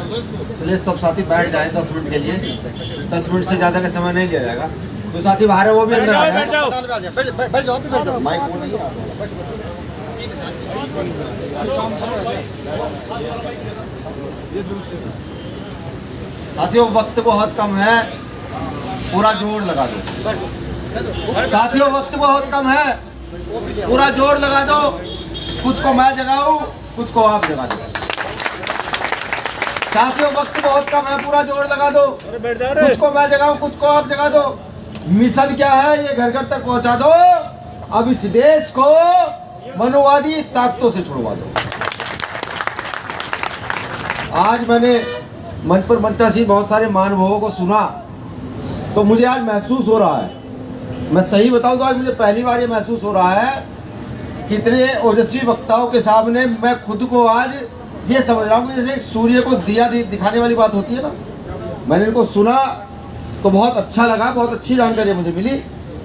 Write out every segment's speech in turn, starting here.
चलिए सब साथी बैठ जाए 10 मिनट के लिए। 10 मिनट से ज़्यादा का समय नहीं लिया जाएगा। तो साथी बाहर है वो भी अंदर आ जाए। माइक वो नहीं है। साथियों वक्त बहुत कम है, पूरा जोर लगा दो। साथियों वक्त बहुत कम है, पूरा जोर लगा दो। कुछ को मैं जगाऊं, कुछ को आप जगा दो। साथियों वक्त बहुत कम है, पूरा जोर लगा दो। कुछ को मैं जगाऊं, कुछ को आप जगा दो। मिशन क्या है ये घर घर तक पहुंचा दो। अब इस देश को मनोवादी ताकतों से छुड़वा दो। आज मैंने मंच पर मंचासीन बहुत सारे महानुभावों को सुना तो मुझे आज महसूस हो रहा है, मैं सही बताऊं तो आज मुझे पहली बार ये महसूस हो रहा है कि इतने ओजस्वी वक्ताओं के सामने मैं खुद को आज ये समझ रहा हूँ कि जैसे सूर्य को दिया दिखाने वाली बात होती है ना। मैंने इनको सुना तो बहुत अच्छा लगा, बहुत अच्छी जानकारी मुझे मिली।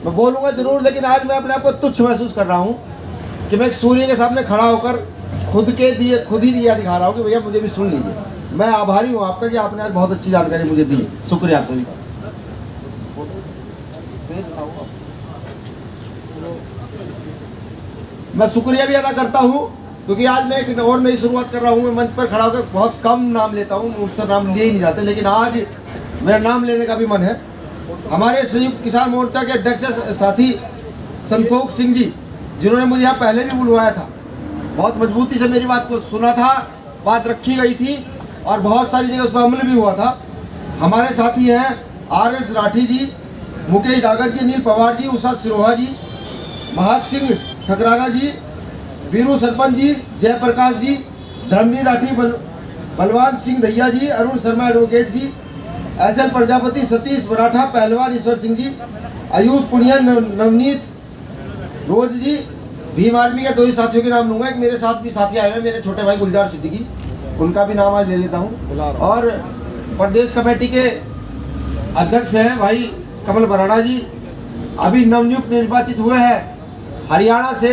मैं बोलूँगा जरूर, लेकिन आज मैं अपने आप को तुच्छ महसूस कर रहा हूँ कि मैं एक सूर्य के सामने खड़ा होकर खुद ही दिया दिखा रहा हूँ कि भैया मुझे भी सुन लीजिए। मैं आभारी हूँ आपका कि आपने आज बहुत अच्छी जानकारी मुझे दी। शुक्रिया आप सभी का। मैं शुक्रिया भी अदा करता हूँ क्योंकि आज मैं एक और नई शुरुआत कर रहा हूँ। मैं मंच पर खड़ा होकर बहुत कम नाम लेता हूँ, मुझसे नाम लिए ही नहीं जाते, लेकिन आज मेरा नाम लेने का भी मन है। हमारे संयुक्त किसान मोर्चा के अध्यक्ष साथी संतोष सिंह जी, जिन्होंने मुझे यहाँ पहले भी बुलवाया था, बहुत मजबूती से मेरी बात को सुना था, बात रखी गई थी और बहुत सारी जगह उस पर अमल भी हुआ था। हमारे साथी हैं RS राठी जी, मुकेश डागर जी, अनिल पवार जी, उषा सिरोहा जी, महाज सिंह ठकराना जी, वीरू सरपंच जी, जयप्रकाश जी, धर्मवीर राठी, बलवान सिंह दहिया जी, अरुण शर्मा एडवोकेट जी, SL प्रजापति, सतीश मराठा, पहलवान ईश्वर सिंह जी, आयुष पुनिया, नवनीत रोज जी। भीम आर्मी के 2 ही साथियों के नाम लूंगा। एक मेरे साथ भी साथी आए हैं, मेरे छोटे भाई गुलजार सिद्दीकी, उनका भी नाम आज ले लेता हूँ। और प्रदेश कमेटी के अध्यक्ष हैं भाई कमल बराड़ा जी, अभी नवनियुक्त निर्वाचित हुए हैं हरियाणा से।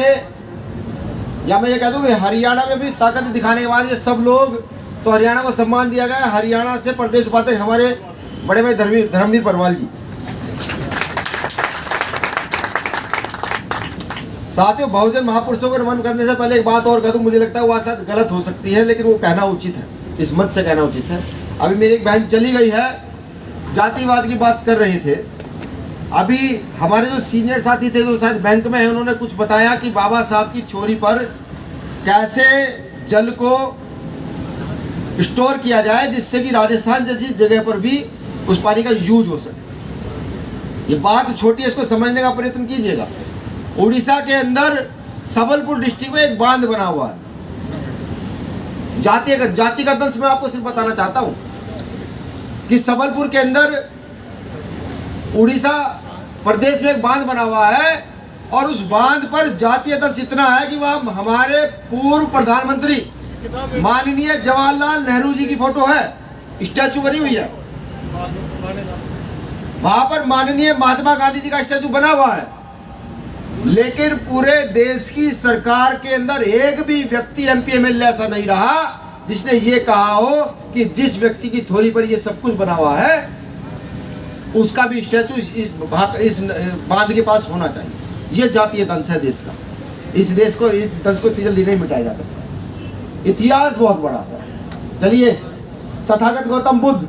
या मैं ये कह दूँ कि हरियाणा में अपनी ताकत दिखाने के बाद ये सब लोग, तो हरियाणा को सम्मान दिया गया। हरियाणा से प्रदेश उपाध्यक्ष हमारे बड़े भाई धर्मवीर परवाल जी। साथियों बहुजन महापुरुषों को नमन करने से पहले एक बात और कह दूं, मुझे लगता है वो शायद गलत हो सकती है, लेकिन वो कहना उचित है, इस मत से कहना उचित है। अभी मेरी एक बहन चली गई है, जातिवाद की बात कर रहे थे। अभी हमारे जो सीनियर साथी थे जो शायद बैंक में है, उन्होंने कुछ बताया कि बाबा साहब की छोरी पर कैसे जल को स्टोर किया जाए जिससे कि राजस्थान जैसी जगह पर भी उस पानी का यूज हो सके। ये बात छोटी है, इसको समझने का प्रयत्न कीजिएगा। उड़ीसा के अंदर सबलपुर डिस्ट्रिक्ट में एक बांध बना हुआ है। जातिगत अंश में आपको सिर्फ बताना चाहता हूं कि सबलपुर के अंदर उड़ीसा प्रदेश में एक बांध बना हुआ है और उस बांध पर जातीय अंश इतना है कि वह हमारे पूर्व प्रधानमंत्री माननीय जवाहरलाल नेहरू जी की फोटो है, स्टैचू बनी हुई है। वहां पर माननीय महात्मा गांधी जी का स्टैचू बना हुआ है, लेकिन पूरे देश की सरकार के अंदर एक भी व्यक्ति MP MLA ऐसा नहीं रहा जिसने ये कहा हो कि जिस व्यक्ति की थोड़ी पर ये सब कुछ बना हुआ है उसका भी स्टैचू इस बांध के पास होना चाहिए। ये जातीय दंश है देश का। इस देश को, इस दंश को जल्दी नहीं मिटाया जा सकता। इतिहास बहुत बड़ा है। चलिए, तथागत गौतम बुद्ध,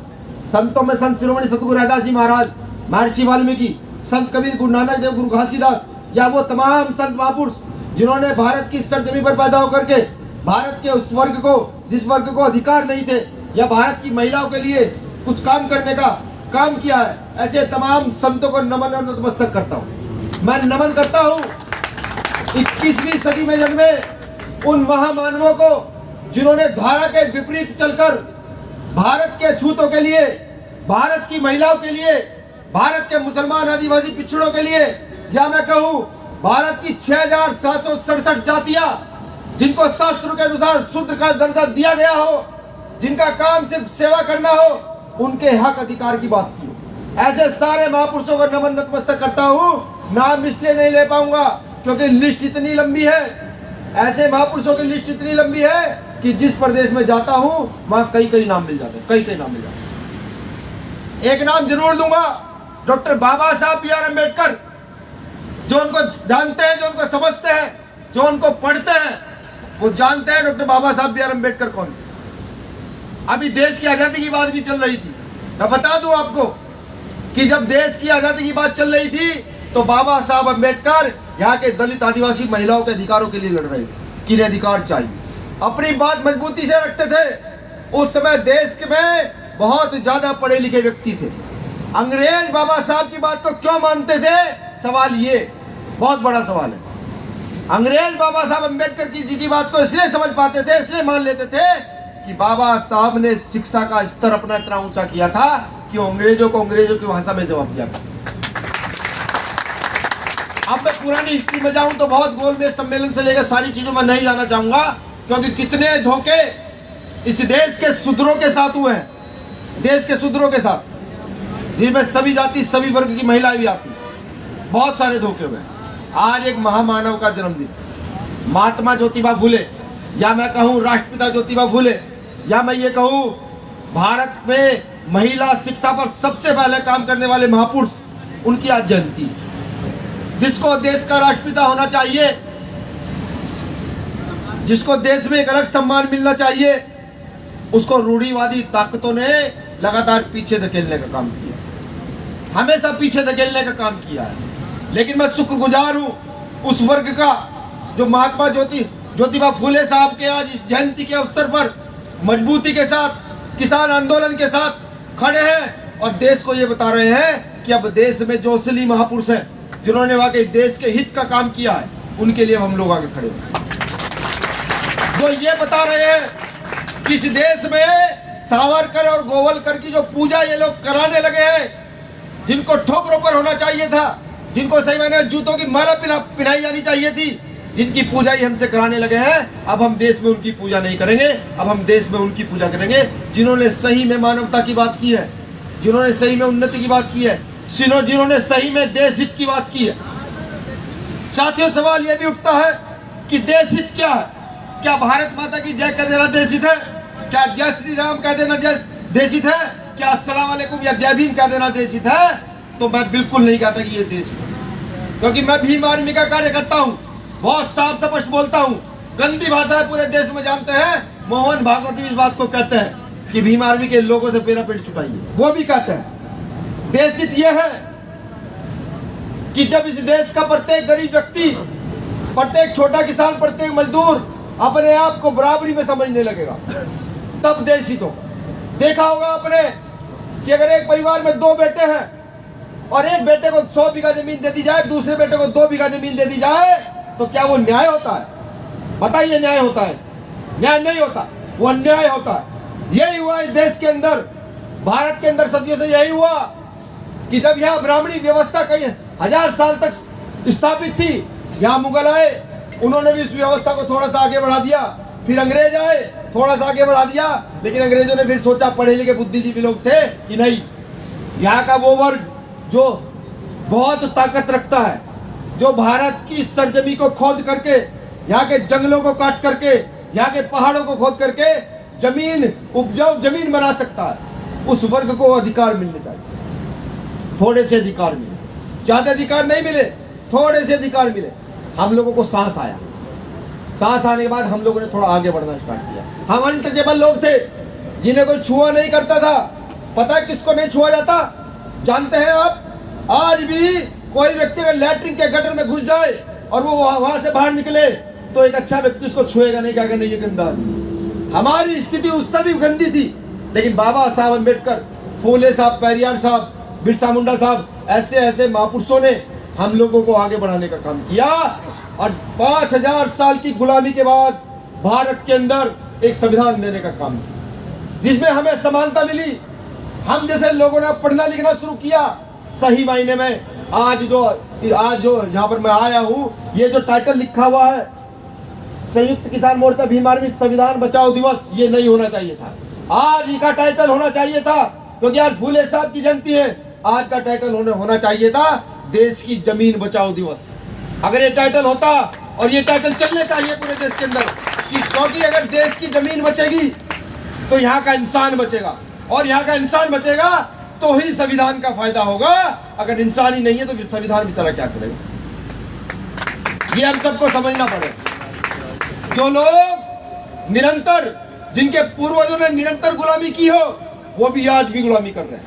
संतों में संत शिरोमणि सतगुरु रैदास जी महाराज, महर्षि वाल्मीकि, संत कबीर, गुरु नानक देव, गुरु घासीदास, या वो तमाम संत महापुरुष जिन्होंने भारत की सरजमी पर पैदा होकर के भारत के उस वर्ग को, जिस वर्ग को अधिकार नहीं थे या भारत की महिलाओं के लिए कुछ काम करने का काम किया है, ऐसे तमाम संतों को नमन और नतमस्तक करता हूँ। मैं नमन करता हूँ 21वीं सदी में जन्मे उन महामानवों को जिन्होंने धारा के विपरीत चलकर भारत के छूतों के लिए, भारत की महिलाओं के लिए, भारत के मुसलमान आदिवासी पिछड़ों के लिए, या मैं कहूं भारत की 6767 जातियां जिनको शास्त्रों के अनुसार शूद्र का दर्जा दिया गया हो, जिनका काम सिर्फ सेवा करना हो, उनके हक अधिकार की बात की हो। ऐसे सारे महापुरुषों को नमन नतमस्तक करता हूं। नाम इसलिए नहीं ले पाऊंगा क्योंकि लिस्ट इतनी लंबी है, ऐसे महापुरुषों की लिस्ट इतनी लंबी है कि जिस प्रदेश में जाता हूं वहां कई कई नाम मिल जाते हैं, कई नाम मिल जाते हैं। एक नाम जरूर दूंगा, डॉक्टर बाबा साहब बी आर अम्बेडकर। जो उनको जानते हैं, जो उनको समझते हैं, जो उनको पढ़ते हैं, वो जानते हैं डॉक्टर बाबा साहब बी आर अम्बेडकर कौन। अभी देश की आजादी की बात भी चल रही थी। मैं बता दूं आपको कि जब देश की आजादी की बात चल रही थी तो बाबा साहब अम्बेडकर यहाँ के दलित आदिवासी महिलाओं के अधिकारों के लिए लड़ रहे थे कि इन्हें अधिकार चाहिए। अपनी बात मजबूती से रखते थे। उस समय देश में बहुत ज्यादा पढ़े लिखे व्यक्ति थे। अंग्रेज बाबा साहब की बात को क्यों मानते थे? सवाल ये बहुत बड़ा सवाल है। अंग्रेज बाबा साहब अम्बेडकर जी की बात को इसलिए समझ पाते थे, इसलिए मान लेते थे कि बाबा साहब ने शिक्षा का स्तर अपना इतना ऊंचा किया था कि अंग्रेजों को अंग्रेजों की भाषा में जवाब दिया। अब मैं पुरानी हिस्ट्री में जाऊं तो बहुत गोलमेज सम्मेलन से लेकर सारी चीजों में नहीं जाना चाहूंगा, क्योंकि कितने धोखे इस देश के शूद्रों के साथ हुए हैं, देश के शूद्रों के साथ, जिसमें सभी जाति सभी वर्ग की महिलाएं भी आती, बहुत सारे धोखे हुए। आज एक महामानव का जन्मदिन, महात्मा ज्योतिबा फुले, या मैं कहूँ राष्ट्रपिता ज्योतिबा फुले, या मैं ये कहूँ भारत में महिला शिक्षा पर सबसे पहले काम करने वाले महापुरुष, उनकी आज जयंती। जिसको देश का राष्ट्रपिता होना चाहिए, जिसको देश में एक अलग सम्मान मिलना चाहिए, उसको रूढ़िवादी ताकतों ने लगातार पीछे धकेलने का काम किया, हमेशा पीछे धकेलने का काम किया है। लेकिन मैं शुक्रगुजार हूं उस वर्ग का जो महात्मा ज्योतिबा फुले साहब के आज इस जयंती के अवसर पर मजबूती के साथ किसान आंदोलन के साथ खड़े हैं और देश को ये बता रहे हैं कि अब देश में जो असली महापुरुष हैं, जिन्होंने वाकई देश के हित का काम किया है, उनके लिए हम लोग आगे खड़े हैं। जो ये बता रहे हैं कि इस देश में सावरकर और गोवलकर की जो पूजा ये लोग कराने लगे हैं, जिनको ठोकरों पर होना चाहिए था, जिनको सही मायने जूतों की माला पहनाई जानी चाहिए थी, जिनकी पूजा ही हमसे कराने लगे हैं, अब हम देश में उनकी पूजा नहीं करेंगे। अब हम देश में उनकी पूजा करेंगे जिन्होंने सही में मानवता की बात की है, जिन्होंने सही में उन्नति की बात की है, जिन्होंने सही में देश हित की बात की है। साथियों, सवाल यह भी उठता है कि देश हित क्या है? क्या भारत माता की जय कह देना देश हित है? क्या जय श्री राम कह देना देश हित है? क्या अस्सलाम वालेकुम या जय भीम कह देना देश हित है? तो मैं बिल्कुल नहीं कहता कि ये देश हित है, क्योंकि मैं भीम आर्मी का कार्यकर्ता हूँ, बहुत साफ स्पष्ट बोलता हूँ। गंदी भाषा पूरे देश में जानते हैं। मोहन भागवत इस बात को कहते हैं कि भीम आर्मी के लोगों से मेरा पेट छुटाइए, वो भी कहते हैं। देश हित यह है कि जब इस देश का प्रत्येक गरीब व्यक्ति, प्रत्येक छोटा किसान, प्रत्येक मजदूर अपने आप को बराबरी में समझने लगेगा, तब देश हित होगा। देखा होगा आपने कि अगर एक परिवार में 2 बेटे हैं और एक बेटे को 100 बीघा जमीन दे दी जाए, दूसरे बेटे को 2 बीघा जमीन दे दी जाए, तो क्या वो न्याय होता है? बताइए, न्याय होता है? न्याय नहीं होता, वो अन्याय होता है। यही हुआ इस देश के अंदर, भारत के अंदर सदियों से यही हुआ कि जब यहाँ ब्राह्मणी व्यवस्था कई 1000 साल तक स्थापित थी, यहाँ मुगल आए, उन्होंने भी इस व्यवस्था को थोड़ा सा आगे बढ़ा दिया, फिर अंग्रेज आए, थोड़ा सा आगे बढ़ा दिया, लेकिन अंग्रेजों ने फिर सोचा, पढ़े लिखे बुद्धिजीवी लोग थे, कि नहीं, यहाँ का वो वर्ग जो बहुत ताकत रखता है, जो भारत की सरजमी को खोद करके, यहाँ के जंगलों को काट करके, यहाँ के पहाड़ों को खोद करके जमीन, उपजाऊ जमीन बना सकता है, उस वर्ग को अधिकार मिलने चाहिए। थोड़े से अधिकार मिले, ज्यादा अधिकार नहीं मिले, थोड़े से अधिकार मिले। हम लोगों को सांस आया, सांस आने के बाद हम लोगों ने थोड़ा आगे बढ़ना स्टार्ट किया। हम अनटचेबल लोग थे, जिन्हें कोई छुआ नहीं करता था। पता है किसको नहीं छुआ जाता? जानते हैं आप? आज भी कोई व्यक्ति अगर लैट्रिन के गटर में घुस जाए और वो वहां से बाहर निकले, तो एक अच्छा व्यक्ति उसको छुएगा नहीं, कहेगा नहीं ये गंदा। हमारी स्थिति उससे भी गंदी थी, लेकिन बाबा साहब अम्बेडकर, फूले साहब, पेरियार साहब, बिरसा मुंडा साहब, ऐसे ऐसे महापुरुषों ने हम लोगों को आगे बढ़ाने का काम किया। और 5000 साल की गुलामी के बाद भारत के अंदर एक संविधान देने का काम किया, जिसमें हमें समानता मिली। हम जैसे लोगों ने पढ़ना लिखना शुरू किया, सही मायने में आज जो यहाँ पर मैं आया हूँ, ये जो टाइटल लिखा हुआ है संयुक्त किसान मोर्चा भीम आर्मी संविधान बचाओ दिवस, ये नहीं होना चाहिए था। आज ही का टाइटल होना चाहिए था, क्योंकि आज फूले साहब की जयंती है। आज का टाइटल होना चाहिए था देश की जमीन बचाओ दिवस। अगर ये टाइटल होता, और ये टाइटल चलने चाहिए पूरे देश के अंदर, कि क्योंकि अगर देश की जमीन बचेगी तो यहाँ का इंसान बचेगा, और यहाँ का इंसान बचेगा तो ही संविधान का फायदा होगा। अगर इंसान ही नहीं है तो फिर संविधान बेचारा क्या करेगा? ये हम सबको समझना पड़ेगा। जो लोग निरंतर, जिनके पूर्वजों ने निरंतर गुलामी की हो, वो भी आज भी गुलामी कर रहे हैं,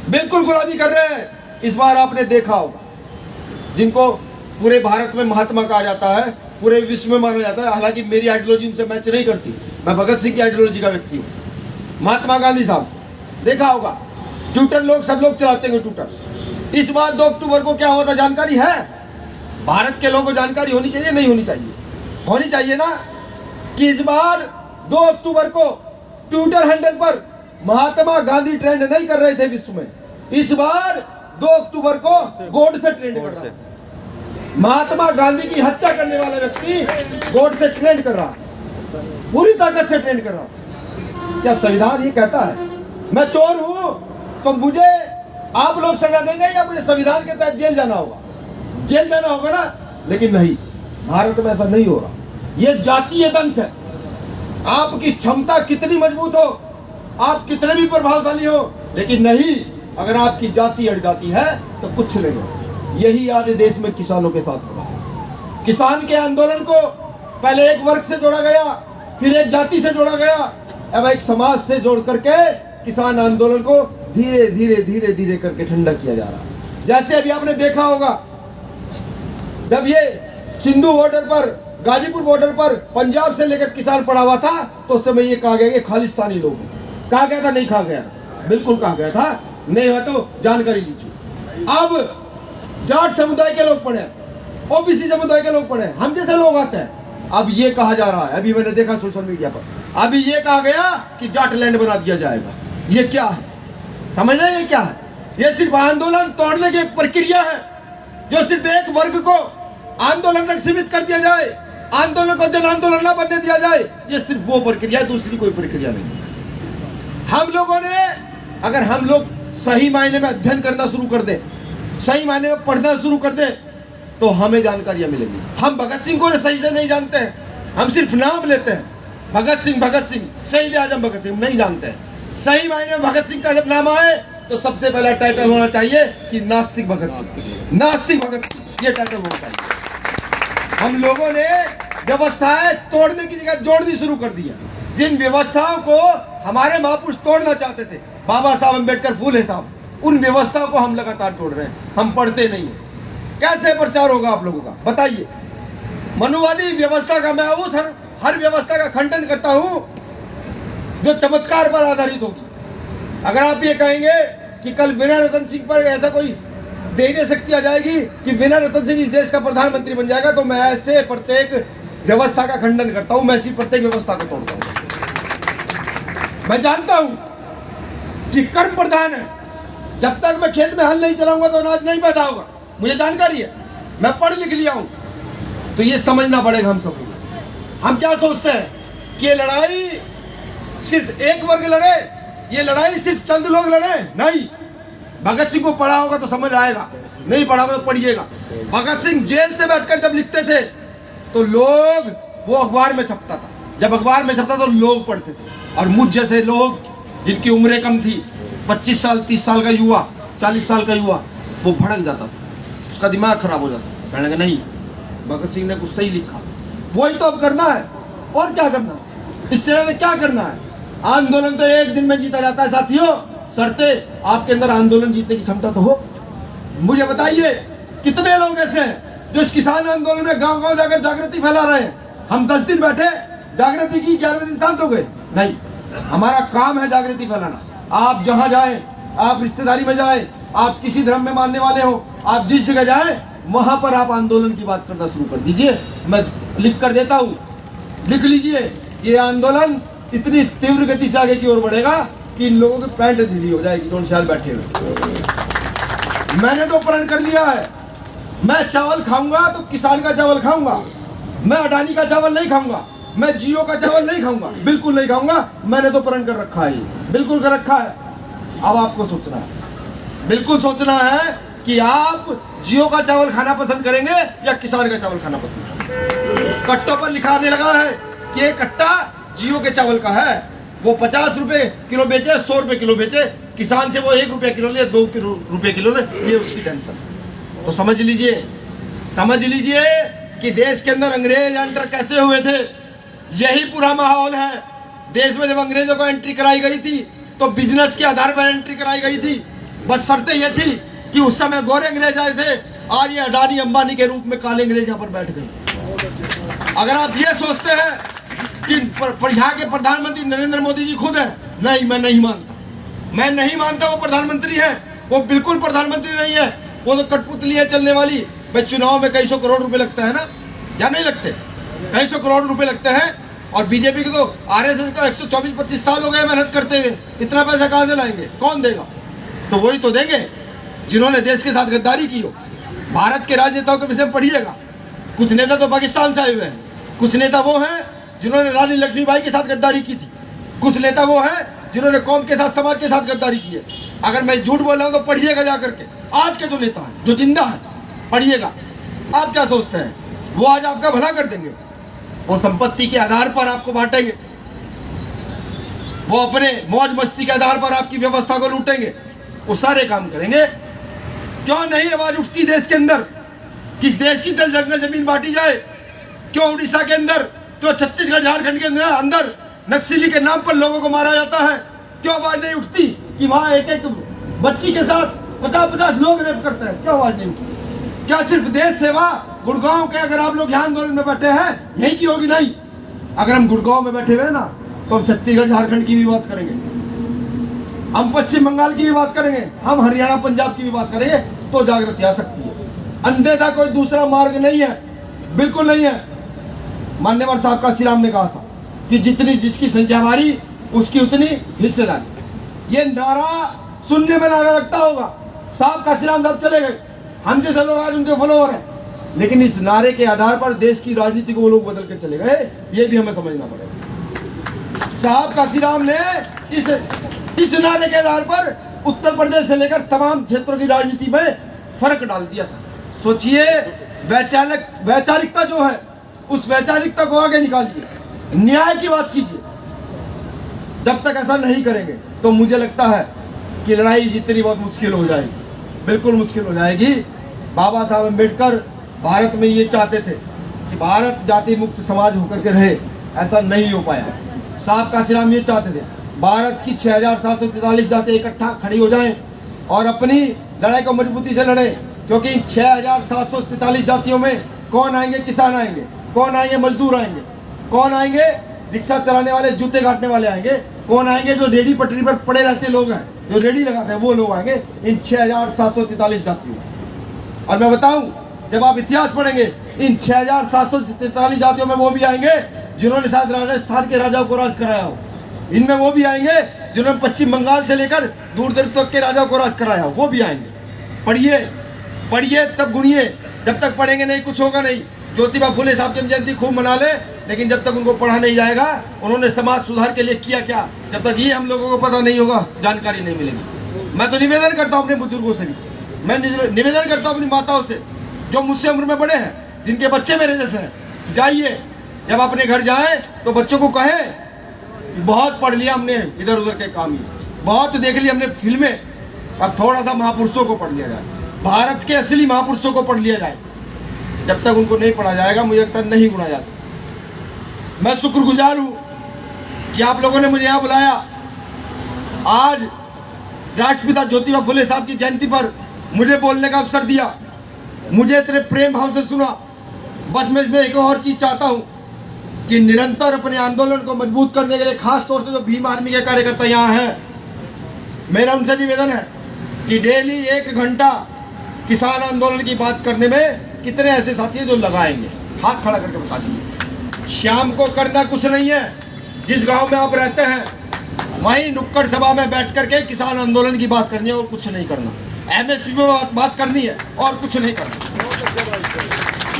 बिल्कुल गुलामी कर रहे हैं। इस बार आपने देखा होगा, जिनको पूरे भारत में महात्मा कहा जाता है, पूरे विश्व में माना जाता है, हालांकि मेरी आइडियोलॉजी इनसे मैच नहीं करती, मैं भगत सिंह की आइडियोलॉजी का व्यक्ति हूँ। महात्मा गांधी साहब देखा होगा, ट्विटर लोग सब लोग चलाते हैं ट्विटर। इस बार 2 अक्टूबर को क्या हुआ था जानकारी है? भारत के लोगों को जानकारी होनी चाहिए, नहीं होनी चाहिए? होनी चाहिए ना, कि इस बार 2 अक्टूबर को ट्विटर हैंडल पर महात्मा गांधी ट्रेंड नहीं कर रहे थे विश्व में, इस बार 2 अक्टूबर को गोड से ट्रेंड कर रहा है। महात्मा गांधी की हत्या करने वाला व्यक्ति गोड से ट्रेंड कर रहा, पूरी ताकत से ट्रेंड कर रहा। क्या संविधान ये कहता है मैं चोर हूं तो मुझे आप लोग सजा देंगे, या मुझे संविधान के तहत जेल जाना होगा? जेल जाना होगा ना। लेकिन नहीं, भारत में ऐसा नहीं हो रहा। ये जातीय दंश है। आपकी क्षमता कितनी मजबूत हो, आप कितने भी प्रभावशाली हो, लेकिन नहीं, अगर आपकी जाति अड़ जाती है तो कुछ नहीं हो। यही आज देश में किसानों के साथ हो रहा है। किसान के आंदोलन को पहले एक वर्ग से जोड़ा गया, फिर एक जाति से जोड़ा गया, अब एक समाज से जोड़ करके किसान आंदोलन को धीरे धीरे धीरे धीरे करके ठंडा किया जा रहा है। जैसे अभी आपने देखा होगा, जब ये सिंधु बॉर्डर पर, गाजीपुर बॉर्डर पर पंजाब से लेकर किसान पड़ा हुआ था, तो उस समय ये कहा गया कि खालिस्तानी लोग। कहा गया था? नहीं कहा गया, बिल्कुल कहा गया था। नहीं हुआ तो जानकारी लीजिए। अब जाट समुदाय के लोग पढ़े, ओबीसी समुदाय के लोग पढ़े, हम जैसे लोग आते हैं। अब ये कहा जा रहा है, अभी मैंने देखा सोशल मीडिया पर, अभी ये कहा गया कि जाट लैंड बना दिया जाएगा। ये क्या है? समझ रहे हैं ये क्या है? ये सिर्फ आंदोलन तोड़ने की एक प्रक्रिया है, जो सिर्फ एक वर्ग को आंदोलन तक सीमित कर दिया जाए, आंदोलन को जन आंदोलन न बनने दिया जाए। ये सिर्फ वो प्रक्रिया है, दूसरी कोई प्रक्रिया नहीं। हम लोगों ने, अगर हम लोग सही मायने में अध्ययन करना शुरू कर दें, सही मायने में पढ़ना शुरू कर दें, तो हमें जानकारियां मिलेंगी। हम भगत सिंह को सही से नहीं जानते हैं, हम सिर्फ नाम लेते हैं, भगत सिंह, शहीद आजम भगत सिंह, नहीं जानते हैं। सही मायने में भगत सिंह का जब नाम आए तो सबसे पहला टाइटल होना चाहिए कि नास्तिक भगत सिंह, नास्तिक भगत सिंह, ये टाइटल होना चाहिए। हम लोगों ने व्यवस्थाएं तोड़ने की जगह जोड़नी शुरू कर दी है। जिन व्यवस्थाओं को हमारे महापुरुष तोड़ना चाहते थे, बाबा साहब अम्बेडकर, फूले साहब, उन व्यवस्थाओं को हम लगातार तोड़ रहे हैं। हम पढ़ते नहीं है। कैसे प्रचार होगा आप लोगों का, बताइए? मनुवादी व्यवस्था का मैं उस हर व्यवस्था का खंडन करता हूं जो चमत्कार पर आधारित होगी। अगर आप ये कहेंगे कि कल बिना रतन सिंह पर ऐसा कोई दैवीय शक्ति आ जाएगी कि बिना रतन सिंह इस देश का प्रधानमंत्री बन जाएगा, तो मैं ऐसे प्रत्येक व्यवस्था का खंडन करता हूं, मैं ऐसी प्रत्येक व्यवस्था को तोड़ता हूं। मैं जानता हूं कि कर्म प्रधान है। जब तक मैं खेत में हल नहीं चलाऊंगा तो अनाज नहीं पैदा होगा, मुझे जानकारी है, मैं पढ़ लिख लिया हूं। तो ये समझना पड़ेगा हम सबको। हम क्या सोचते हैं कि ये लड़ाई सिर्फ एक वर्ग लड़े, ये लड़ाई सिर्फ चंद लोग लड़े, नहीं। भगत सिंह को पढ़ा होगा तो समझ आएगा, नहीं पढ़ा होगा तो पढ़िएगा। भगत सिंह जेल से बैठकर जब लिखते थे तो लोग, वो अखबार में छपता था, जब अखबार में छपता तो लोग पढ़ते थे, और मुझ जैसे लोग जिनकी उम्रें कम थी, 25 साल 30 साल का युवा, 40 साल का युवा, वो भड़क जाता था, उसका दिमाग खराब हो जाता। कहने लगा नहीं, भगत सिंह ने कुछ सही लिखा, वही तो अब करना है। और क्या करना है? इससे ज्यादा क्या करना है? आंदोलन तो एक दिन में जीता जाता है साथियों। शर्ते आपके अंदर आंदोलन जीतने की क्षमता तो हो। मुझे बताइए कितने लोग ऐसे हैं जो इस किसान आंदोलन में गांव गांव जाकर जागृति फैला रहे हैं? हम 10 दिन बैठे, जागृति की, 11वें दिन शांत हो गए? नहीं, हमारा काम है जागृति फैलाना। आप जहां जाएं, आप रिश्तेदारी में जाएं, आप किसी धर्म में मानने वाले हो, आप जिस जगह जाएं वहां पर आप आंदोलन की बात करना शुरू कर दीजिए। मैं लिख कर देता हूं, लिख लीजिए। ये आंदोलन इतनी तीव्र गति से आगे की ओर बढ़ेगा कि इन लोगों की पैंट ढीली हो जाएगी, 2 साल बैठे हुए। मैंने तो प्रण कर लिया है, मैं चावल खाऊंगा तो किसान का चावल खाऊंगा, मैं अडानी का चावल नहीं खाऊंगा, मैं जियो का चावल नहीं खाऊंगा, बिल्कुल नहीं खाऊंगा। मैंने तो प्रण कर रखा है, बिल्कुल कर रखा है। अब आपको सोचना है, बिल्कुल सोचना है कि आप जियो का चावल खाना पसंद करेंगे या किसान का चावल खाना पसंद करेंगे। कट्टों पर लिखा आने लगा है कि एक कट्टा जियो के चावल का है, वो 50 रुपए किलो बेचे, 100 रुपए किलो बेचे, किसान से वो 1 रुपया किलो ले, 2 रुपए किलो ले, ये उसकी टेंशन। तो समझ लीजिए कि देश के अंदर अंग्रेज एंटर कैसे हुए थे। यही पूरा माहौल है। देश में जब अंग्रेजों को एंट्री कराई गई थी तो बिजनेस के आधार पर एंट्री कराई गई थी। बस शर्तें ये थी कि उस समय गोरे अंग्रेज आए थे, आज ये अडानी अंबानी के रूप में काले अंग्रेज यहाँ पर बैठ गए। अगर आप ये सोचते हैं कि यहाँ के प्रधानमंत्री नरेंद्र मोदी जी खुद है, नहीं, मैं नहीं मानता वो प्रधानमंत्री है। वो बिल्कुल प्रधानमंत्री नहीं है, वो तो कठपुतली है चलने वाली। भाई चुनाव में कई सौ करोड़ रुपए लगता है ना, या नहीं लगते? कई सौ करोड़ रुपए लगते हैं। और बीजेपी के तो आरएसएस को 124-25 साल हो गए मेहनत करते हुए, इतना पैसा कहाँ से लाएंगे? कौन देगा? तो वही तो देंगे जिन्होंने देश के साथ गद्दारी की हो। भारत के राजनेताओं के विषय में पढ़िएगा, कुछ नेता तो पाकिस्तान से आए हुए हैं, कुछ नेता वो हैं जिन्होंने रानी लक्ष्मीबाई के साथ गद्दारी की थी, कुछ नेता वो हैं जिन्होंने कौम के साथ, समाज के साथ गद्दारी की है। अगर मैं झूठ बोल रहा हूँ तो पढ़िएगा जा करके, आज के जो नेता हैं, जो जिंदा है, पढ़िएगा। आप क्या सोचते हैं वो आज आपका भला कर देंगे? वो संपत्ति के आधार पर आपको बांटेंगे, वो अपने मौज मस्ती के आधार पर आपकी व्यवस्था को लूटेंगे, वो सारे काम करेंगे। क्यों नहीं आवाज उठती देश के अंदर? किस देश की जल जंगल जमीन बांटी जाए? क्यों उड़ीसा के अंदर, क्यों छत्तीसगढ़ झारखंड के अंदर नक्सली के नाम पर लोगों को मारा जाता है? क्यों आवाज नहीं उठती कि वहां एक बच्ची के साथ 50-50 लोग रेप करते हैं? क्यों आवाज नहीं उठती? क्या सिर्फ देश सेवा गुड़गांव के, अगर आप लोग यहाँ आंदोलन में बैठे हैं, यही की होगी? नहीं। अगर हम गुड़गांव में बैठे हुए ना, तो हम छत्तीसगढ़ झारखंड की भी बात करेंगे, हम पश्चिम बंगाल की भी बात करेंगे, हम हरियाणा पंजाब की भी बात करेंगे, तो जागृति आ सकती है। अंधेरा कोई दूसरा मार्ग नहीं है, बिल्कुल नहीं है। मान्यवर साहब काशीराम ने कहा था कि जितनी जिसकी संख्या भारी उसकी उतनी हिस्सेदारी। ये नारा सुनने में नारा लगता होगा, साहब काशीराम साहब चले गए, हम जैसे लोग आज उनके फॉलोअर हैं, लेकिन इस नारे के आधार पर देश की राजनीति को वो लोग बदल के चले गए, ये भी हमें समझना पड़ेगा। साहब काशीराम ने इस नारे के आधार पर उत्तर प्रदेश से लेकर तमाम क्षेत्रों की राजनीति में फर्क डाल दिया था। सोचिए, वैचारिकता जो है, उस वैचारिकता को आगे निकालिए, न्याय की बात कीजिए। जब तक ऐसा नहीं करेंगे तो मुझे लगता है कि लड़ाई जीतनी बहुत मुश्किल हो जाएगी, बिल्कुल मुश्किल हो जाएगी। बाबा साहब अम्बेडकर भारत में ये चाहते थे कि भारत जाति मुक्त समाज होकर के रहे, ऐसा नहीं हो पाया। साहब काशीराम ये चाहते थे भारत की 6743 जातियां इकट्ठा खड़ी हो जाएं और अपनी लड़ाई को मजबूती से लड़े, क्योंकि 6743 जातियों में कौन आएंगे? किसान आएंगे, कौन आएंगे? मजदूर आएंगे, कौन आएंगे? रिक्शा चलाने वाले, जूते काटने वाले आएंगे, कौन आएंगे? जो रेडी पटरी पर पड़े रहते लोग हैं, जो रेडी लगाते हैं, वो लोग आएंगे इन 6743 जातियों। और मैं बताऊं, जब आप इतिहास पढ़ेंगे, इन 6743 जातियों में वो भी आएंगे जिन्होंने शायद राजस्थान के राजाओं को राज कराया हो, इनमें वो भी आएंगे जिन्होंने पश्चिम बंगाल से लेकर दूर दूर तक के राजाओं को राज कराया हो, वो भी आएंगे। पढ़िए तब गुनिए, जब तक पढ़ेंगे नहीं कुछ होगा नहीं। ज्योतिबा फुले साहब की जयंती खूब मना ले, लेकिन जब तक उनको पढ़ा नहीं जाएगा उन्होंने समाज सुधार के लिए किया क्या, जब तक ये हम लोगों को पता नहीं होगा, जानकारी नहीं मिलेगी। मैं तो निवेदन करता हूँ अपने बुजुर्गों से भी, मैं निवेदन करता हूँ अपनी माताओं से जो मुझसे उम्र में बड़े हैं, जिनके बच्चे मेरे जैसे हैं, जाइए जब अपने घर जाएं तो बच्चों को कहें बहुत पढ़ लिया हमने इधर उधर के काम, बहुत देख लिया हमने फिल्में, अब थोड़ा सा महापुरुषों को पढ़ लिया जाए, भारत के असली महापुरुषों को पढ़ लिया जाए। जब तक उनको नहीं पढ़ा जाएगा मुझे लगता नहीं गुना जा सकता। मैं शुक्रगुजार हूँ कि आप लोगों ने मुझे यहाँ बुलाया। आज राष्ट्रपिता ज्योतिबा फुले साहब की जयंती पर मुझे बोलने का अवसर दिया, मुझे इतने प्रेम भाव से सुना। बस मैं इसमें एक और चीज़ चाहता हूँ कि निरंतर अपने आंदोलन को मजबूत करने के लिए, खास तौर से जो भीम आर्मी के कार्यकर्ता यहाँ हैं, मेरा उनसे निवेदन है कि डेली 1 घंटा किसान आंदोलन की बात करने में कितने ऐसे साथी हैं जो लगाएंगे, हाथ खड़ा करके बता दीजिए। शाम को करना कुछ नहीं है, जिस गांव में आप रहते हैं वहीं नुक्कड़ सभा में बैठ करके किसान आंदोलन की बात करनी है और कुछ नहीं करना। एमएसपी में बात करनी है और कुछ नहीं करना।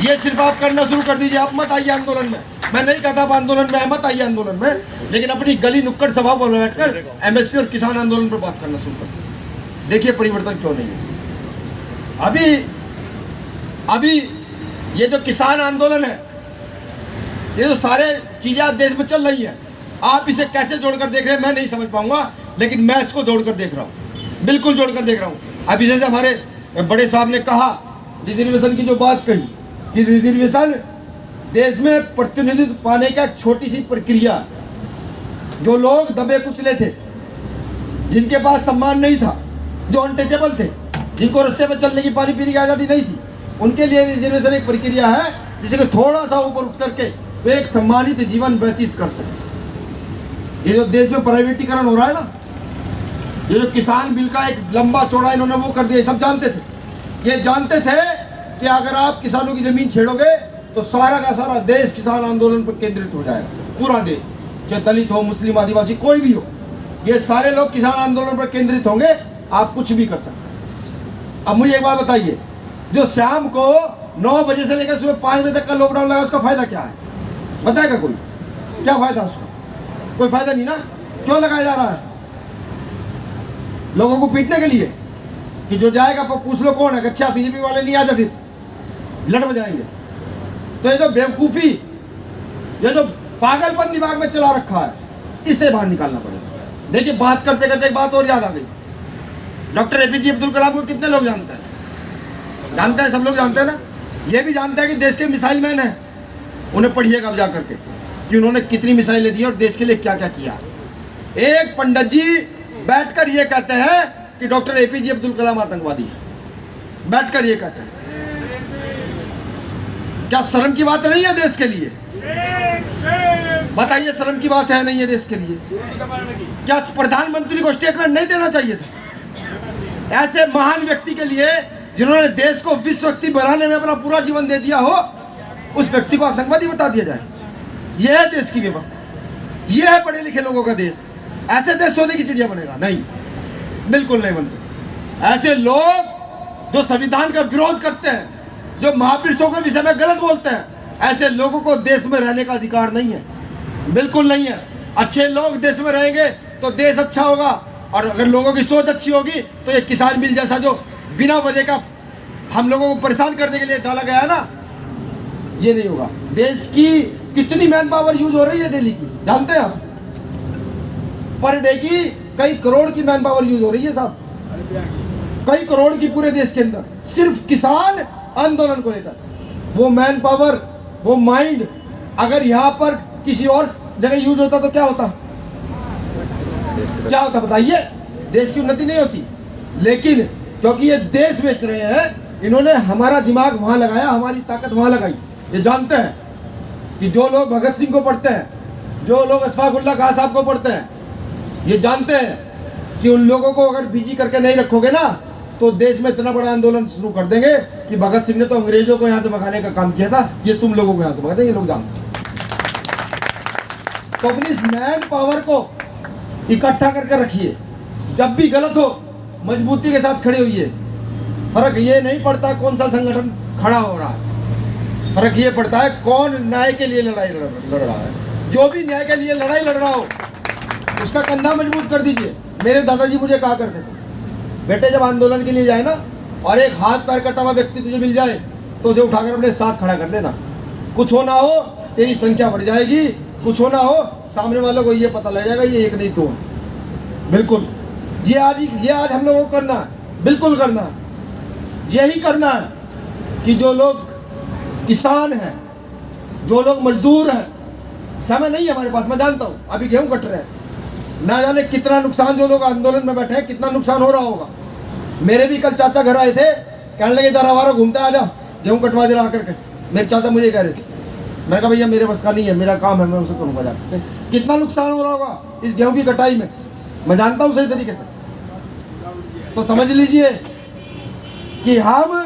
ये सिर्फ आप करना शुरू कर दीजिए। आप मत आइए आंदोलन में, मैं नहीं कहता आप आंदोलन में मत आइए आंदोलन में, लेकिन अपनी गली नुक्कड़ सभा पर बैठकर एमएसपी और किसान आंदोलन पर बात करना शुरू कर। देखिए परिवर्तन क्यों नहीं है। अभी ये जो किसान आंदोलन है, ये जो सारे चीजें आज देश में चल रही हैं, आप इसे कैसे जोड़कर देख रहे हैं मैं नहीं समझ पाऊंगा, लेकिन मैं इसको जोड़कर देख रहा हूँ, बिल्कुल जोड़कर देख रहा हूँ। अभी जैसे हमारे बड़े साहब ने कहा रिजर्वेशन की जो बात कही कि रिजर्वेशन देश में प्रतिनिधित्व पाने का एक छोटी सी प्रक्रिया, जो लोग दबे कुचले थे, जिनके पास सम्मान नहीं था, जो अनटचेबल थे, जिनको रास्ते में चलने की पानी पीने की आज़ादी नहीं थी, उनके लिए रिजर्वेशन एक प्रक्रिया है जिसे थोड़ा सा ऊपर उठ करके वे एक सम्मानित जीवन व्यतीत कर सके। ये जो देश में प्राइवेटीकरण हो रहा है ना, ये जो किसान बिल का एक लंबा चौड़ा इन्होंने वो कर दिया, सब जानते थे। ये जानते थे कि अगर आप किसानों की जमीन छेड़ोगे तो सारा का सारा देश किसान आंदोलन पर केंद्रित हो जाएगा, पूरा देश, चाहे दलित हो, मुस्लिम, आदिवासी, कोई भी हो, ये सारे लोग किसान आंदोलन पर केंद्रित होंगे, आप कुछ भी कर सकते हैं। अब मुझे एक बात बताइए, जो शाम को 9 बजे से लेकर सुबह 5 बजे तक का लॉकडाउन लगा, उसका फायदा क्या है? बताएगा कोई? क्या फायदा उसका? कोई फायदा नहीं ना। क्यों लगाया जा रहा है? लोगों को पीटने के लिए कि जो जाएगा पूछ लो कौन है, अच्छा बीजेपी वाले नहीं आ जा, फिर लड़ बजाएंगे। तो ये जो बेवकूफ़ी, ये जो पागलपन दिमाग में चला रखा है, इससे बाहर निकालना पड़ेगा। देखिए, बात करते करते एक बात और याद आ गई। डॉक्टर एपीजे अब्दुल कलाम को कितने लोग जानते हैं? जानते हैं, सब लोग जानते हैं ना। ये भी जानते हैं कि देश के मिसाइल मैन हैं। उन्हें पढ़िएगा अब जा करके कि उन्होंने कितनी मिसाइलें दी और देश के लिए क्या क्या किया। एक पंडित जी बैठकर ये कहते हैं कि डॉक्टर एपीजे अब्दुल कलाम आतंकवादी है, बैठकर ये कहते हैं। क्या शर्म की बात नहीं है देश के लिए? बताइए, शर्म की बात है नहीं है देश के लिए? क्या प्रधानमंत्री को स्टेटमेंट नहीं देना चाहिए था? ऐसे महान व्यक्ति के लिए, जिन्होंने देश को विश्व शक्ति बनाने में अपना पूरा जीवन दे दिया हो, उस व्यक्ति को आतंकवादी बता दिया जाए? यह है देश की व्यवस्था, यह है पढ़े लिखे लोगों का देश। ऐसे देश सोने की चिड़िया बनेगा नहीं, बिल्कुल नहीं बन सकता। ऐसे लोग जो संविधान का विरोध करते हैं, जो महापुरुषों के विषय में गलत बोलते हैं, ऐसे लोगों को देश में रहने का अधिकार नहीं है, बिल्कुल नहीं है। अच्छे लोग देश में रहेंगे तो देश अच्छा होगा, और अगर लोगों की सोच अच्छी होगी तो ये किसान बिल जैसा जो बिना वजह का हम लोगों को परेशान करने के लिए डाला गया है ना, ये नहीं होगा। देश की कितनी मैन पावर यूज हो रही है डेली की, जानते हैं आप? पर डे की कई करोड़ की मैन पावर यूज हो रही है साहब, कई करोड़ की पूरे देश के अंदर, सिर्फ किसान आंदोलन को लेकर। वो मैन पावर, वो माइंड अगर यहाँ पर किसी और जगह यूज होता तो क्या होता? क्या होता बताइए? देश की उन्नति नहीं होती। लेकिन क्योंकि ये देश बेच रहे हैं, इन्होंने हमारा दिमाग वहां लगाया, हमारी ताकत वहां लगाई। ये जानते हैं कि जो लोग भगत सिंह को पढ़ते हैं, जो लोग अशफाकुल्लाह खां साहब को पढ़ते हैं, ये जानते हैं कि उन लोगों को अगर बिजी करके नहीं रखोगे ना, तो देश में इतना बड़ा आंदोलन शुरू कर देंगे कि भगत सिंह ने तो अंग्रेजों को यहाँ से भगाने का काम किया था, ये तुम लोगों को यहाँ से भगा देंगे, लोग जानते हैं। तो अपनी मैन पावर को इकट्ठा करके रखिए, जब भी गलत हो मजबूती के साथ खड़े होइए। फर्क ये नहीं पड़ता कौन सा संगठन खड़ा हो रहा है, फर्क ये पड़ता है कौन न्याय के लिए लड़ाई लड़ रहा है। जो भी न्याय के लिए लड़ाई लड़ रहा हो, उसका कंधा मजबूत कर दीजिए। मेरे दादाजी मुझे कहा करते थे, बेटे जब आंदोलन के लिए जाए ना, और एक हाथ पैर कटा हुआ व्यक्ति तुझे मिल जाए तो उसे उठाकर अपने साथ खड़ा कर लेना। कुछ हो ना हो तेरी संख्या बढ़ जाएगी, कुछ हो ना हो सामने वालों को ये पता लग जाएगा ये एक नहीं दो है। बिल्कुल ये आज हम लोगों को करना है, बिल्कुल करना है, यही करना है कि जो लोग किसान हैं, जो लोग मजदूर हैं, समय नहीं है हमारे पास, मैं जानता हूँ अभी गेहूं कट रहे हैं, ना जाने कितना नुकसान, जो लोग आंदोलन में बैठे हैं कितना नुकसान हो रहा होगा। मेरे भी कल चाचा घर आए थे, कहने लगे इधर हमारा घूमता आ जा, गेहूं कटवा दे रहा करके। मेरे चाचा मुझे कह रहे थे, मैंने कहा भैया मेरे बस का नहीं है, मेरा काम है, मैं उसे करूँगा जाकर। कितना नुकसान हो रहा होगा इस गेहूं की कटाई में, मैं जानता हूँ सही तरीके से। तो समझ लीजिए कि हम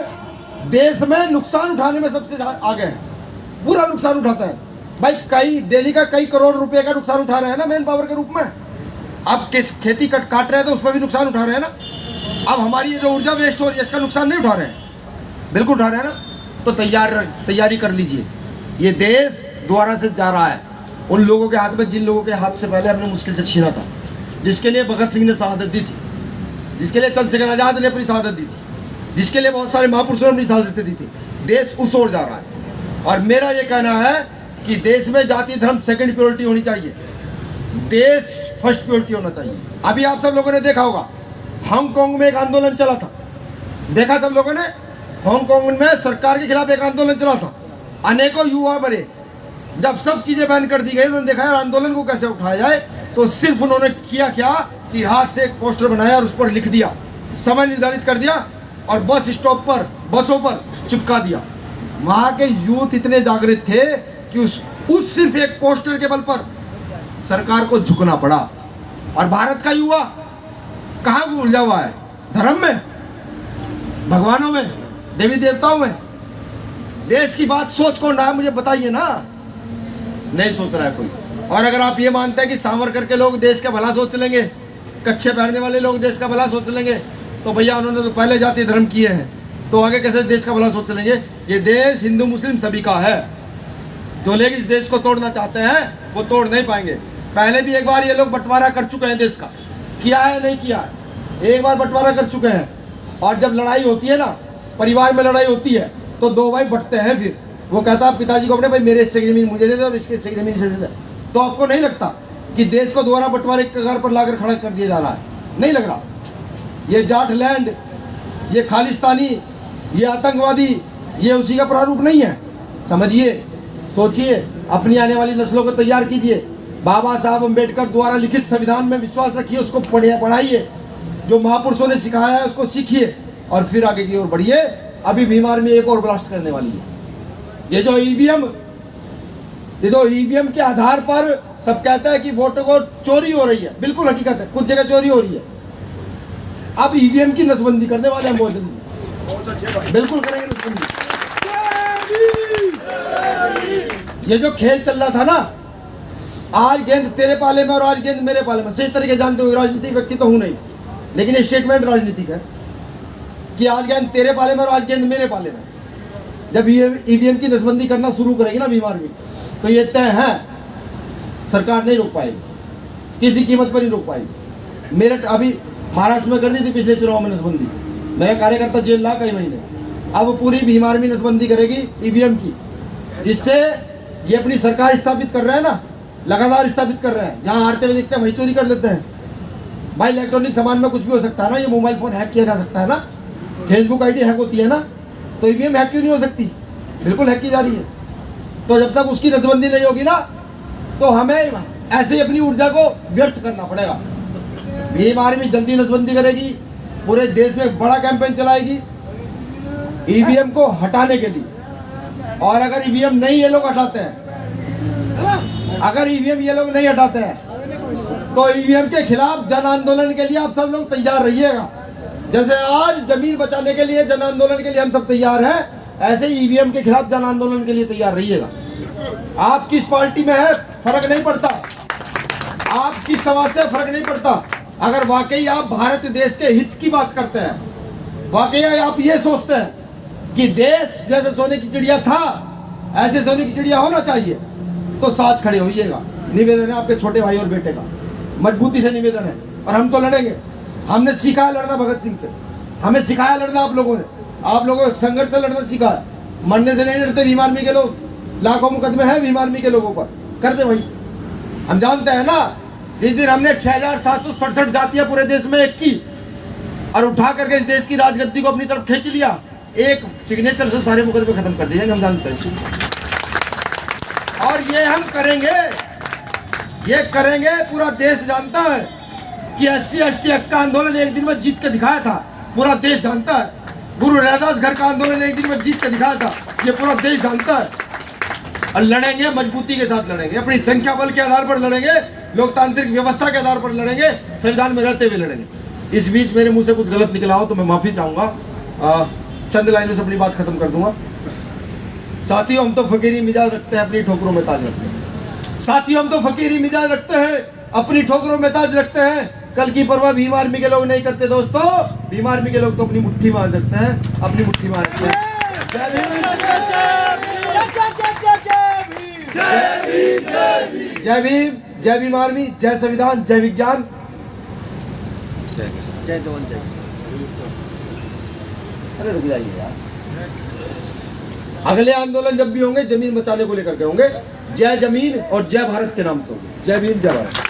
देश में नुकसान उठाने में सबसे आगे हैं, पूरा नुकसान उठाता है भाई। कई डेली का कई करोड़ रुपए का नुकसान उठा रहे हैं ना मैन पावर के रूप में। अब किस खेती काट रहे हैं तो उसमें भी नुकसान उठा रहे हैं ना। अब हमारी जो ऊर्जा वेस्ट हो रही है इसका नुकसान नहीं उठा रहे हैं, बिल्कुल उठा रहे हैं ना। तो तैयारी कर लीजिए, ये देश दोबारा से जा रहा है उन लोगों के हाथ में जिन लोगों के हाथ से पहले हमने मुश्किल से छीना था, जिसके लिए भगत सिंह ने शहादत दी थी, जिसके लिए चंद्रशेखर आजाद ने अपनी शहादत दी थी, जिसके लिए बहुत सारे महापुरुषों ने अपनी शहादतें दी थी। देश उस ओर जा रहा है और मेरा ये कहना है कि देश में जाति धर्म सेकंड प्रायोरिटी होनी चाहिए, देश फर्स्ट प्रायोरिटी होना चाहिए। अभी आप सब लोगों ने देखा होगा, हांगकांग में एक आंदोलन चला था, देखा सब लोगों ने? हांगकांग में सरकार के खिलाफ एक आंदोलन चला था, अनेकों युवा मरे। जब सब चीजें बैन कर दी गई, उन्होंने देखा यार आंदोलन को कैसे उठाया जाए, तो सिर्फ उन्होंने किया क्या कि हाथ से एक पोस्टर बनाया और उस पर लिख दिया, समय निर्धारित कर दिया और बस स्टॉप पर, बसों पर चिपका दिया। वहां के यूथ इतने जागृत थे कि उस सिर्फ एक पोस्टर के बल पर सरकार को झुकना पड़ा। और भारत का युवा कहाँ उलझा हुआ है? धर्म में, भगवानों में, देवी देवताओं में। देश की बात सोच कौन रहा है मुझे बताइए ना? नहीं सोच रहा है कोई। और अगर आप ये मानते हैं कि सावरकर के लोग देश का भला सोच लेंगे, कच्छे पहनने वाले लोग देश का भला सोच लेंगे, तो भैया उन्होंने तो पहले जाति धर्म किए हैं, तो आगे कैसे देश का भला सोच लेंगे? ये देश हिंदू मुस्लिम सभी का है। जो लोग इस देश को तोड़ना चाहते हैं वो तोड़ नहीं पाएंगे। पहले भी एक बार ये लोग बंटवारा कर चुके हैं देश का, किया है नहीं किया है? एक बार बंटवारा कर चुके हैं। और जब लड़ाई होती है ना, परिवार में लड़ाई होती है, तो दो भाई बंटते हैं। फिर वो कहता है पिताजी को अपने, भाई मेरे हिस्से की जमीन मुझे दे दे और इसके हिस्से की जमीन से दे दे। तो आपको नहीं लगता कि देश को दोबारा बंटवारे के कगार पर लाकर खड़ा कर दिया जा रहा है? नहीं लग रहा? ये जाट लैंड, ये खालिस्तानी, ये आतंकवादी, ये उसी का प्रारूप नहीं है? समझिए, सोचिए, अपनी आने वाली नस्लों को तैयार कीजिए। बाबा साहब अम्बेडकर द्वारा लिखित संविधान में विश्वास रखिए, उसको पढ़ाइए, जो महापुरुषों ने सिखाया है उसको सीखिए और फिर आगे की ओर बढ़िए। अभी भीम आर्मी एक और ब्लास्ट करने वाली है। ये जो ईवीएम के आधार पर सब कहते हैं कि वोटों को चोरी हो रही है, बिल्कुल हकीकत है, कुछ जगह चोरी हो रही है। अब ईवीएम की नसबंदी करने वाले हैं बहुत जल्दी, बिल्कुल करेंगे नसबंदी। ये जो खेल चल रहा था ना, आज गेंद तेरे पाले में और आज गेंद मेरे पाले में, सही तरीके जानते हुए राजनीतिक व्यक्ति तो हूं नहीं, लेकिन ये स्टेटमेंट राजनीतिक है कि आज गेंद तेरे पाले में और आज गेंद मेरे पाले में। जब ये ईवीएम की नसबंदी करना शुरू करेगी ना भीम आर्मी, तो ये तय है सरकार नहीं रोक पाएगी, किसी कीमत पर ही रोक पाएगी। मेरठ अभी महाराष्ट्र में कर दी थी पिछले चुनाव में नसबंदी, मेरा कार्यकर्ता जेल रहा कई महीने। अब पूरी भीम आर्मी नसबंदी करेगी ईवीएम की, जिससे ये अपनी सरकार स्थापित कर रहे हैं ना, लगातार स्थापित कर रहे हैं। जहाँ हारते हुए दिखते हैं वही चोरी कर लेते हैं। भाई इलेक्ट्रॉनिक सामान में कुछ भी हो सकता है ना, ये मोबाइल फोन हैक किया जा सकता है ना, फेसबुक आईडी हैक होती है ना, तो ईवीएम हैक क्यों नहीं हो सकती? बिल्कुल हैक की जा रही है। तो जब तक उसकी नसबंदी नहीं होगी ना, तो हमें ऐसे ही अपनी ऊर्जा को व्यर्थ करना पड़ेगा। भीम आर्मी जल्दी नसबंदी करेगी, पूरे देश में एक बड़ा कैंपेन चलाएगी ईवीएम को हटाने के लिए। और अगर ईवीएम नहीं ये लोग हटाते हैं, अगर ईवीएम ये लोग नहीं हटाते हैं, तो ईवीएम के खिलाफ जन आंदोलन के लिए आप सब लोग तैयार रहिएगा। जैसे आज जमीन बचाने के लिए जन आंदोलन के लिए हम सब तैयार हैं, ऐसे ईवीएम के खिलाफ जन आंदोलन के लिए तैयार रहिएगा। आप किस पार्टी में है फर्क नहीं पड़ता, आप किस समाज से फर्क नहीं पड़ता। अगर वाकई आप भारत देश के हित की बात करते हैं, वाकई आप ये सोचते हैं कि देश जैसे सोने की चिड़िया था ऐसे सोने की चिड़िया होना चाहिए, तो साथ खड़े होइएगा। निवेदन है आपके छोटे भाई और बेटे का, मजबूती से निवेदन है। और हम तो लड़ेंगे, हमने सीखा है लड़ना भगत सिंह से, हमें सिखाया लड़ना आप लोगों ने, आप लोगों को संघर्ष से लड़ना सीखा है। मरने से नहीं डरते भीम आर्मी के लोग, लाखों मुकदमे हैं भीम आर्मी के लोगों पर, कर दे भाई। हम जानते हैं ना, जिस दिन हमने 6767 जातियां पूरे देश में एक की और उठा करके इस देश की राजगद्दी को अपनी तरफ खींच लिया, एक सिग्नेचर से सारे मुकदमे खत्म कर दिए, हम जानते हैं। और ये हम करेंगे, ये करेंगे। पूरा देश जानता है कि SC/ST हक का आंदोलन एक दिन में जीत के दिखाया था, पूरा देश जानता है। गुरु रैदास घर का आंदोलन एक दिन में जीत के दिखाया था, ये पूरा देश जानता है। और लड़ेंगे, मजबूती के साथ लड़ेंगे, अपनी संख्या बल के आधार पर लड़ेंगे, लोकतांत्रिक व्यवस्था के आधार पर लड़ेंगे, संविधान में रहते हुए लड़ेंगे। इस बीच मेरे मुंह से कुछ गलत निकला हो तो मैं माफी चाहूंगा, चंद लाइनों से अपनी बात खत्म कर दूंगा। साथियों, हम तो फकीरी मिजाज रखते हैं, अपनी ठोकरों में ताज रखते हैं। साथियों, हम तो फकीरी मिजाज रखते हैं, अपनी ठोकरों में ताज रखते हैं। कल की परवाह भीम आर्मी के लोग नहीं करते दोस्तों, भीम आर्मी के लोग तो अपनी मुट्ठी मार रखते हैं, अपनी मुट्ठी मार रखते हैं। जय भीम, जय भीम, जय भीम आर्मी, जय संविधान, जय विज्ञान, जय जवान, जय। अरे रुक जाइए यार, अगले आंदोलन जब भी होंगे जमीन बचाने को लेकर के होंगे। जय जमीन और जय भारत के नाम से होगी। जय भीम जय भारत।